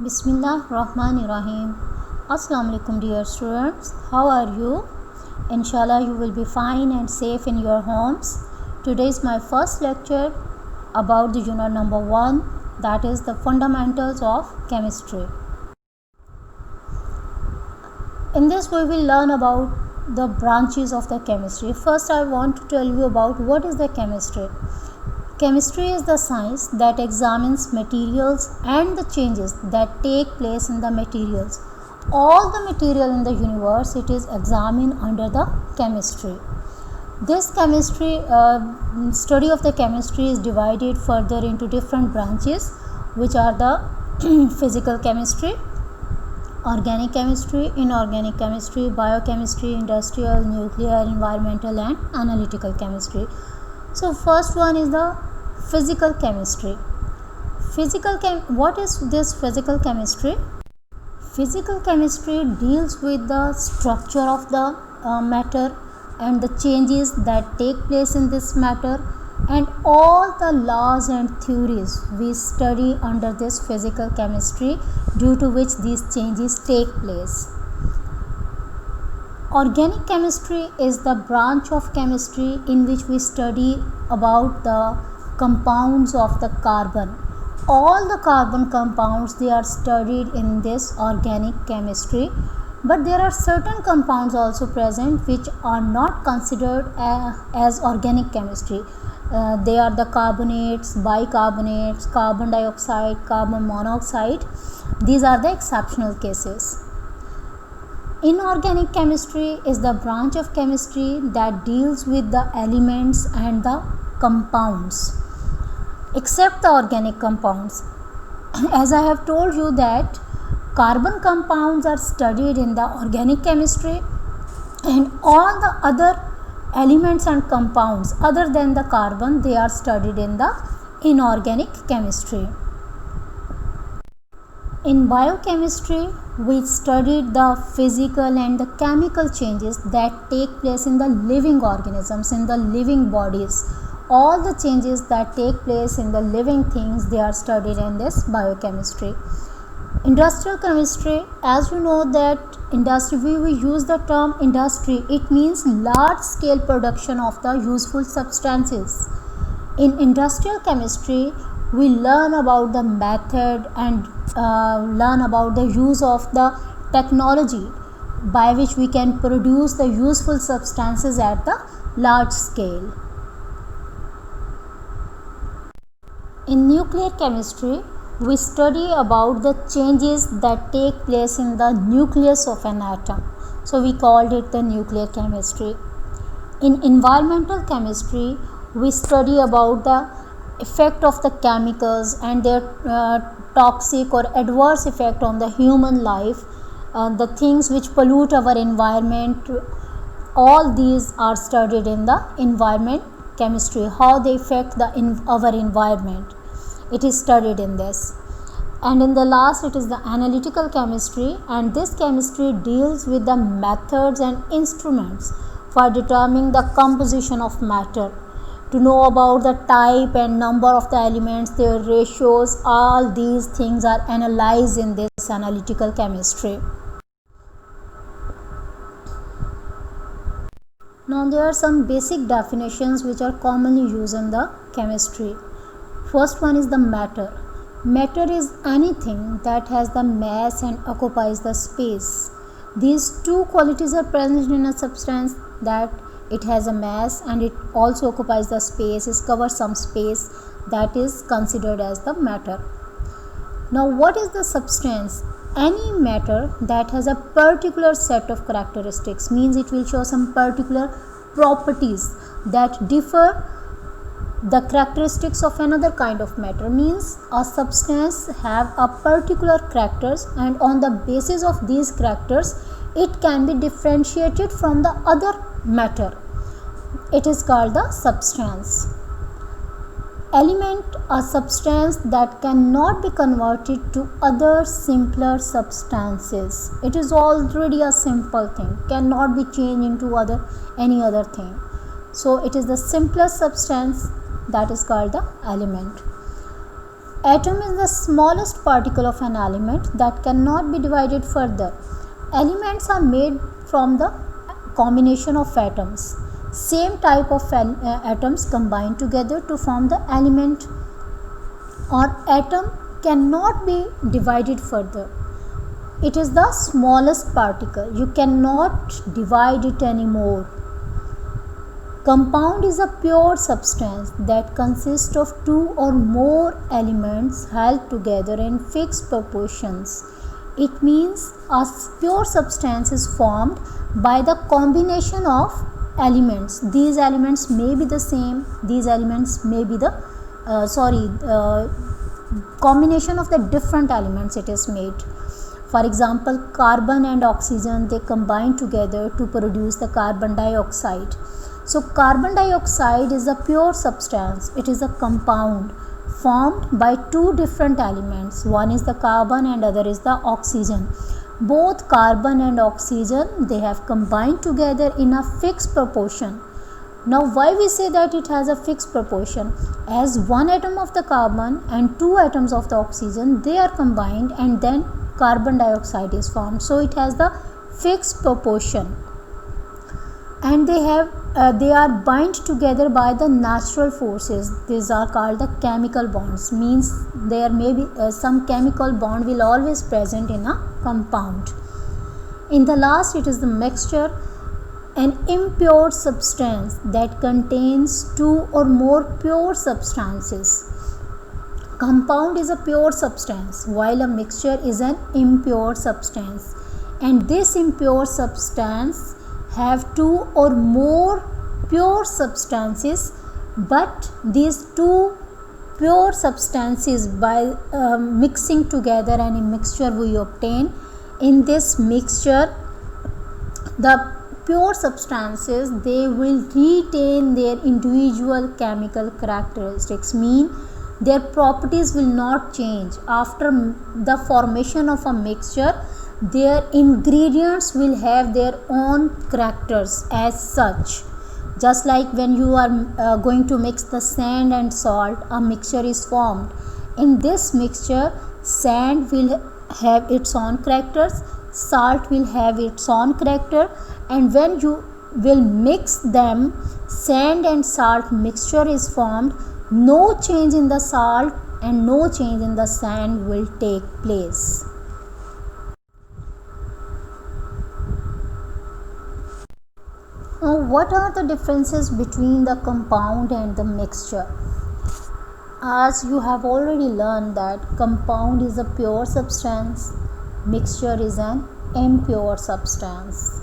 Bismillahirrahmanirrahim. Assalamu alaikum dear students. How are you? Inshallah you will be fine and safe in your homes. Today is my first lecture about the unit number 1, that is the fundamentals of chemistry. In this we will learn about the branches of the chemistry. First I want to tell you about what is the chemistry. Chemistry is the science that examines materials and the changes that take place in the materials. All the material in the universe, it is examined under the chemistry. This chemistry, study of the chemistry is divided further into different branches, which are the physical chemistry, organic chemistry, inorganic chemistry, biochemistry, industrial, nuclear, environmental and analytical chemistry. So first one is the physical chemistry. What is this physical chemistry? Physical chemistry deals with the structure of the matter and the changes that take place in this matter, and all the laws and theories we study under this physical chemistry, due to which these changes take place. Organic chemistry is the branch of chemistry in which we study about the compounds of the carbon. All the carbon compounds, they are studied in this organic chemistry, but there are certain compounds also present which are not considered as organic chemistry. They are the carbonates, bicarbonates, carbon dioxide, carbon monoxide. These are the exceptional cases. Inorganic chemistry is the branch of chemistry that deals with the elements and the compounds, except the organic compounds. As I have told you that carbon compounds are studied in the organic chemistry, and all the other elements and compounds other than the carbon, they are studied in the inorganic chemistry. In biochemistry, we studied the physical and the chemical changes that take place in the living organisms, in the living bodies. All the changes that take place in the living things, they are studied in this biochemistry. Industrial chemistry, as you know that industry, we use the term industry, it means large scale production of the useful substances. In industrial chemistry, we learn about the method and learn about the use of the technology by which we can produce the useful substances at the large scale. In nuclear chemistry, we study about the changes that take place in the nucleus of an atom. So we called it the nuclear chemistry. In environmental chemistry, we study about the effect of the chemicals and their toxic or adverse effect on the human life, the things which pollute our environment. All these are studied in the environment chemistry, how they affect our environment. It is studied in this. And in the last, it is the analytical chemistry, and this chemistry deals with the methods and instruments for determining the composition of matter, to know about the type and number of the elements, their ratios. All these things are analyzed in this analytical chemistry. Now there are some basic definitions which are commonly used in the chemistry. First one is the matter. Matter is anything that has the mass and occupies the space. These two qualities are present in a substance, that it has a mass and it also occupies the space, it covers some space, that is considered as the matter. Now what is the substance? Any matter that has a particular set of characteristics, means it will show some particular properties that differ the characteristics of another kind of matter, means a substance have a particular characters, and on the basis of these characters it can be differentiated from the other matter. It is called the substance. Element, a substance that cannot be converted to other simpler substances. It is already a simple thing, cannot be changed into any other thing. So it is the simplest substance, that is called the element. Atom is the smallest particle of an element that cannot be divided further. Elements are made from the combination of atoms. Same type of atoms combine together to form the element, or atom cannot be divided further. It is the smallest particle. You cannot divide it anymore. Compound is a pure substance that consists of two or more elements held together in fixed proportions. It means a pure substance is formed by the combination of elements. These elements may be the same, these elements may be the combination of the different elements it is made. For example, carbon and oxygen, they combine together to produce the carbon dioxide. So carbon dioxide is a pure substance. It is a compound formed by two different elements. One is the carbon and other is the oxygen. Both carbon and oxygen, they have combined together in a fixed proportion. Now why we say that it has a fixed proportion? As one atom of the carbon and two atoms of the oxygen, they are combined and then carbon dioxide is formed. So it has the fixed proportion, and they are bind together by the natural forces. These are called the chemical bonds. Means there may be some chemical bond will always present in a compound. In the last, it is the mixture, an impure substance that contains two or more pure substances. Compound is a pure substance while a mixture is an impure substance, and this impure substance have two or more pure substances, but these two pure substances, by mixing together and in mixture we obtain, in this mixture the pure substances, they will retain their individual chemical characteristics, mean their properties will not change. After the formation of a mixture, their ingredients will have their own characters as such. Just like when you are going to mix the sand and salt, a mixture is formed. In this mixture, sand will have its own characters, salt will have its own character, and when you will mix them, sand and salt mixture is formed. No change in the salt and no change in the sand will take place. Now, what are the differences between the compound and the mixture? As you have already learned that compound is a pure substance, mixture is an impure substance.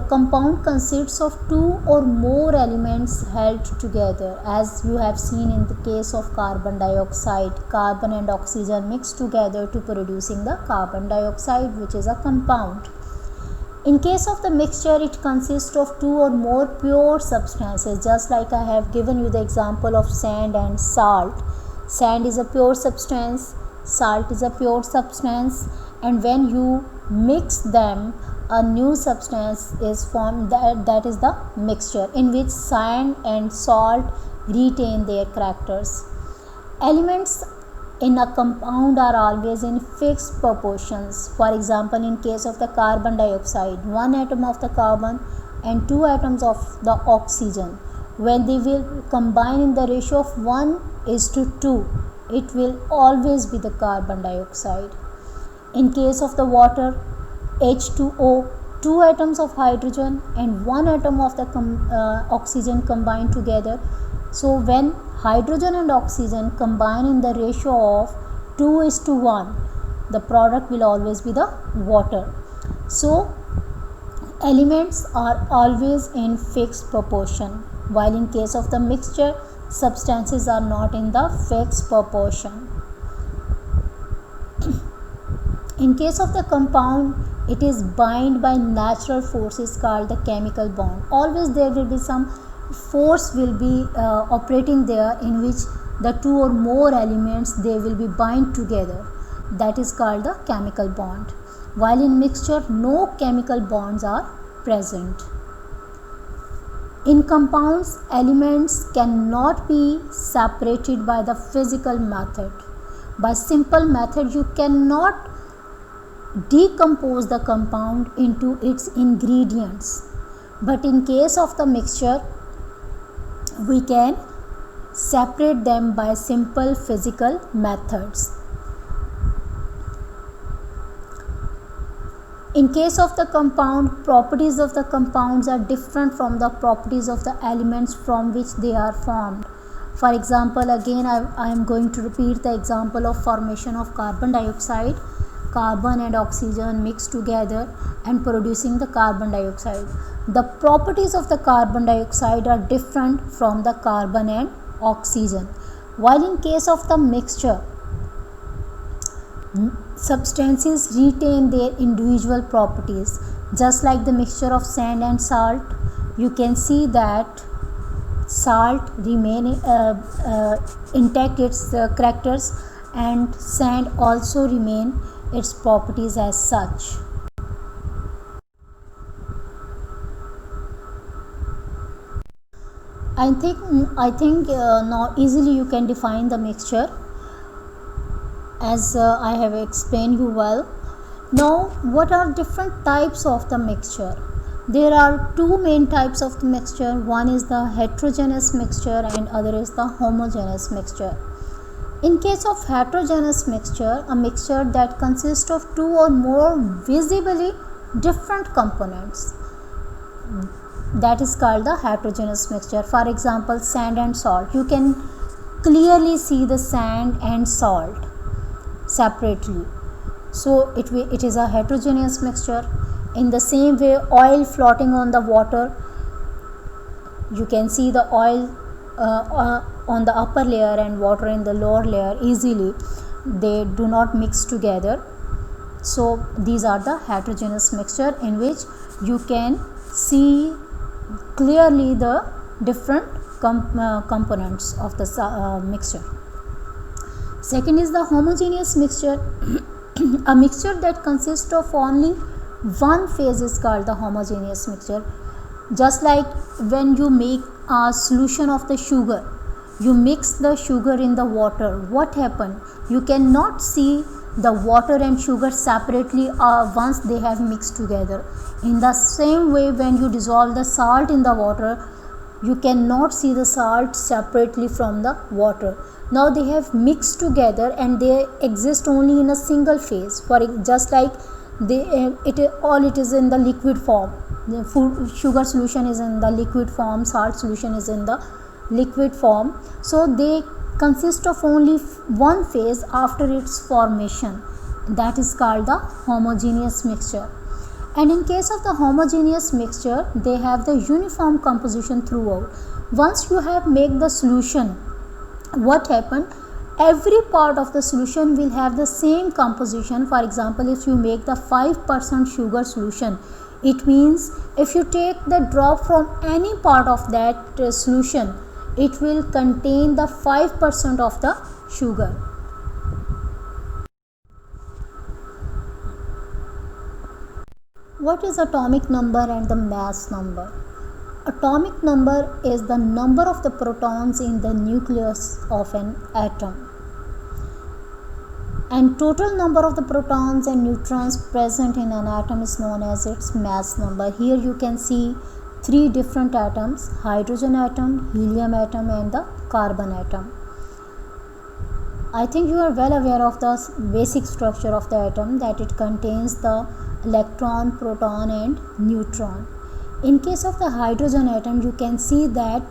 Compound consists of two or more elements held together. As you have seen in the case of carbon dioxide, carbon and oxygen mix together to producing the carbon dioxide, which is a compound. In case of the mixture, it consists of two or more pure substances, just like I have given you the example of sand and salt. Sand is a pure substance, salt is a pure substance, and when you mix them, a new substance is formed, that is the mixture, in which sand and salt retain their characters. Elements in a compound are always in fixed proportions. For example, in case of the carbon dioxide, one atom of the carbon and two atoms of the oxygen, when they will combine in the ratio of 1:2, it will always be the carbon dioxide. In case of the water, H2O, two atoms of hydrogen and one atom of the oxygen combine together. So when hydrogen and oxygen combine in the ratio of 2:1, the product will always be the water. So elements are always in fixed proportion, while in case of the mixture, substances are not in the fixed proportion. In case of the compound, it is bound by natural forces called the chemical bond. Always there will be some force will be operating there, in which the two or more elements, they will be bind together. That is called the chemical bond. While in mixture, no chemical bonds are present. In compounds, elements cannot be separated by the physical method. By simple method, you cannot decompose the compound into its ingredients. But in case of the mixture, we can separate them by simple physical methods. In case of the compound, properties of the compounds are different from the properties of the elements from which they are formed. For example, again I am going to repeat the example of formation of carbon dioxide. Carbon and oxygen mix together and producing the carbon dioxide. The properties of the carbon dioxide are different from the carbon and oxygen. While in case of the mixture, substances retain their individual properties. Just like the mixture of sand and salt, you can see that salt remain intact its characters, and sand also remain its properties as such. I think now easily you can define the mixture, as I have explained you well. Now, what are different types of the mixture? There are two main types of the mixture. One is the heterogeneous mixture and other is the homogeneous mixture. In case of heterogeneous mixture, a mixture that consists of two or more visibly different components, that is called the heterogeneous mixture. For example, sand and salt. You can clearly see the sand and salt separately. So it is a heterogeneous mixture. In the same way, oil floating on the water, you can see the oil on the upper layer and water in the lower layer easily. They do not mix together. So these are the heterogeneous mixture in which you can see clearly the different components of the mixture. Second is the homogeneous mixture. A mixture that consists of only one phase is called the homogeneous mixture. Just like when you make a solution of the sugar, you mix the sugar in the water. What happened? You cannot see the water and sugar separately once they have mixed together. In the same way, when you dissolve the salt in the water, you cannot see the salt separately from the water. Now they have mixed together and they exist only in a single phase. For just like it is in the liquid form. The sugar solution is in the liquid form, salt solution is in the liquid form. So they consist of only one phase after its formation. That is called the homogeneous mixture. And in case of the homogeneous mixture, they have the uniform composition throughout. Once you have made the solution, what happened? Every part of the solution will have the same composition. For example, if you make the 5% sugar solution, it means if you take the drop from any part of that solution, it will contain the 5% of the sugar. What is atomic number and the mass number? Atomic number is the number of the protons in the nucleus of an atom. And total number of the protons and neutrons present in an atom is known as its mass number. Here you can see three different atoms: hydrogen atom, helium atom and the carbon atom. I think you are well aware of the basic structure of the atom, that it contains the electron, proton and neutron. In case of the hydrogen atom, you can see that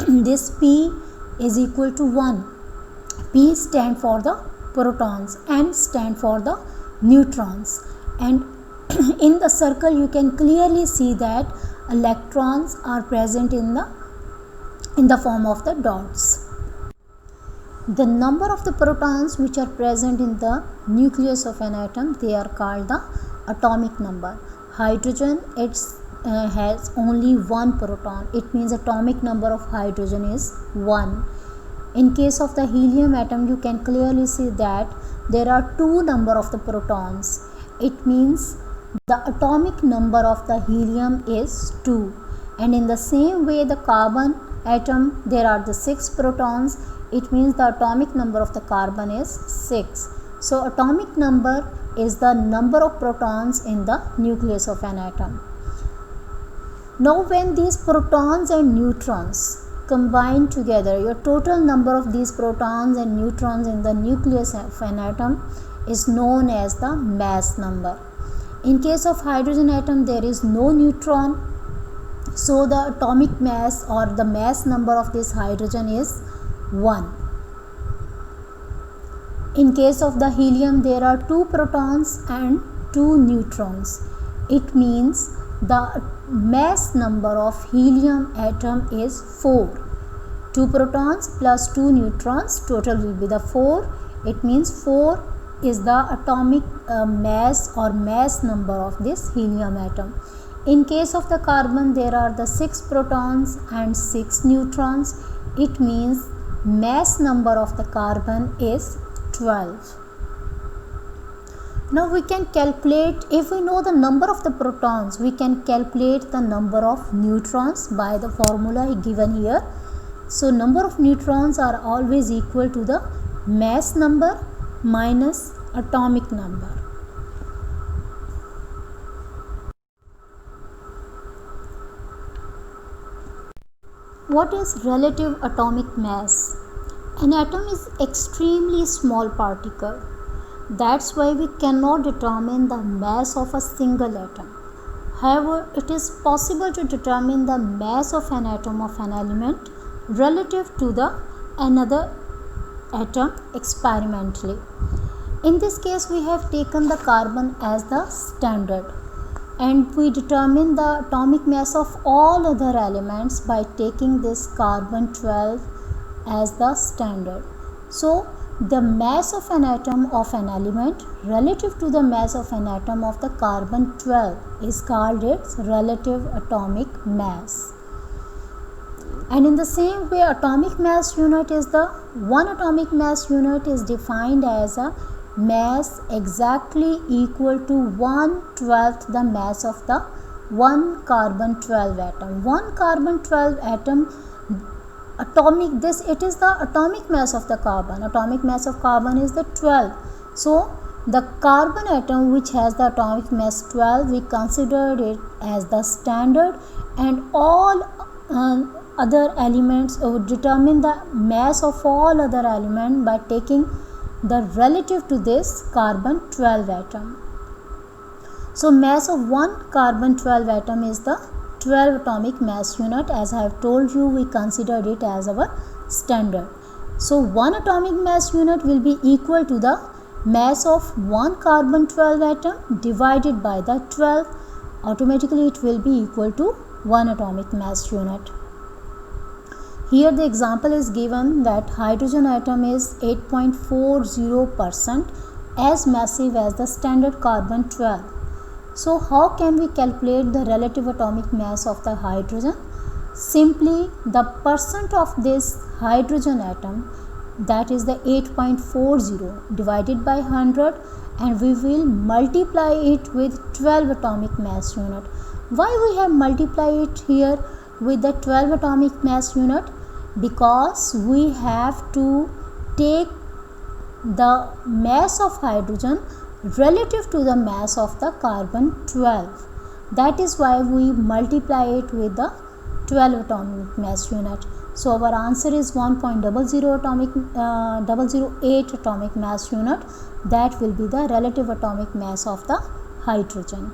this P is equal to 1. P stand for the protons, N stand for the neutrons, and in the circle you can clearly see that electrons are present in the form of the dots. The number of the protons which are present in the nucleus of an atom, they are called the atomic number. Hydrogen, has only one proton. It means atomic number of hydrogen is 1. In case of the helium atom, you can clearly see that there are two number of the protons. It means the atomic number of the helium is 2. And in the same way, the carbon atom, there are the 6 protons. It means the atomic number of the carbon is 6. So atomic number is the number of protons in the nucleus of an atom. Now when these protons and neutrons combine together, your total number of these protons and neutrons in the nucleus of an atom is known as the mass number. In case of hydrogen atom, there is no neutron, so the atomic mass or the mass number of this hydrogen is 1. In case of the helium, there are 2 protons and 2 neutrons. It means the mass number of helium atom is 4. 2 protons plus 2 neutrons, total will be the 4. It means 4 is the atomic mass or mass number of this helium atom. In case of the carbon, there are the 6 protons and 6 neutrons. It means mass number of the carbon is 12. Now we can calculate, if we know the number of the protons, we can calculate the number of neutrons by the formula given here. So number of neutrons are always equal to the mass number minus atomic number. What is relative atomic mass? An atom is extremely small particle. That's why we cannot determine the mass of a single atom. However, it is possible to determine the mass of an atom of an element relative to the another atom experimentally. In this case, we have taken the carbon as the standard, and we determine the atomic mass of all other elements by taking this carbon 12 as the standard. So the mass of an atom of an element relative to the mass of an atom of the carbon 12 is called its relative atomic mass. And in the same way, atomic mass unit is the one atomic mass unit is defined as a mass exactly equal to 1/12 the mass of the one carbon 12 atom. One carbon 12 atom atomic, this it is the atomic mass of the carbon. Atomic mass of carbon is the 12. So the carbon atom which has the atomic mass 12, we considered it as the standard, and all other elements would determine the mass of all other elements by taking the relative to this carbon 12 atom. So mass of one carbon 12 atom is the 12 atomic mass unit. As I have told you, we considered it as our standard. So one atomic mass unit will be equal to the mass of one carbon 12 atom divided by the 12. Automatically it will be equal to one atomic mass unit. Here the example is given that hydrogen atom is 8.40% as massive as the standard carbon 12. So how can we calculate the relative atomic mass of the hydrogen? Simply the percent of this hydrogen atom, that is the 8.40, divided by 100, and we will multiply it with 12 atomic mass unit. Why we have multiplied it here with the 12 atomic mass unit? Because we have to take the mass of hydrogen relative to the mass of the carbon 12. That is why we multiply it with the 12 atomic mass unit. So our answer is 1.008 atomic mass unit. That will be the relative atomic mass of the hydrogen.